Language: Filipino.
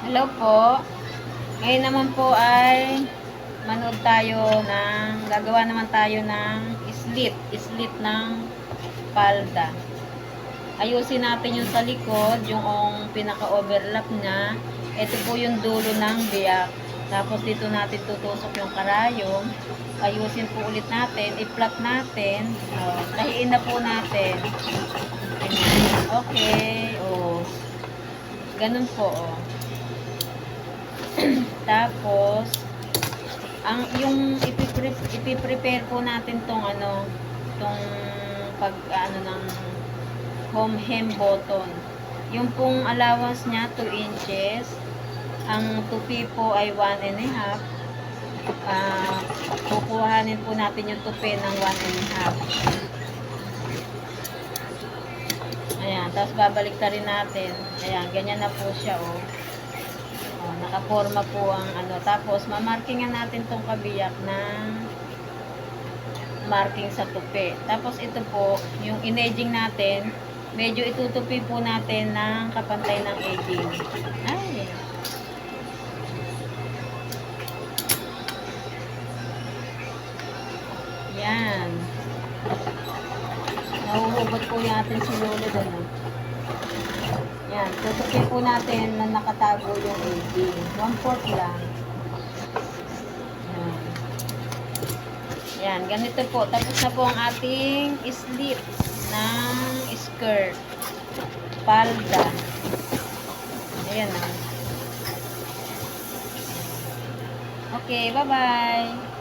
Hello po. Ngayon naman po ay manood tayo gagawa naman tayo ng slit ng palda. Ayusin natin yung sa likod, yung pinaka-overlap niya. Ito po yung dulo ng biyak. Tapos dito natin tutusok yung karayom. Ayusin po ulit natin, i-flat natin. Tahiin na po natin. Ganyan. Okay, ganun po, Tapos, yung ipiprepare po natin tong pag ng home hem button. Yung pong allowance niya 2 inches. Ang tupi po ay 1 and a half. Kukuhanin po natin yung tupi ng 1 and a half. Ayan, tapos babalik ta rin natin. Ayan, ganyan na po siya, nakaporma po ang tapos mamarkingan natin tong kabiyak ng marking sa tupi. Tapos ito po, yung in-edging natin, medyo itutupi po natin ng kapantay ng edging. Ay. Yan. Nahuhugot po yung ating silolo doon. Yan, tutupi po natin na nakatago yung edging. 1/4 lang. Yan, ganito po. Tapos na po ang ating slit ng skirt. Palda. Ayan na. Okay, bye-bye.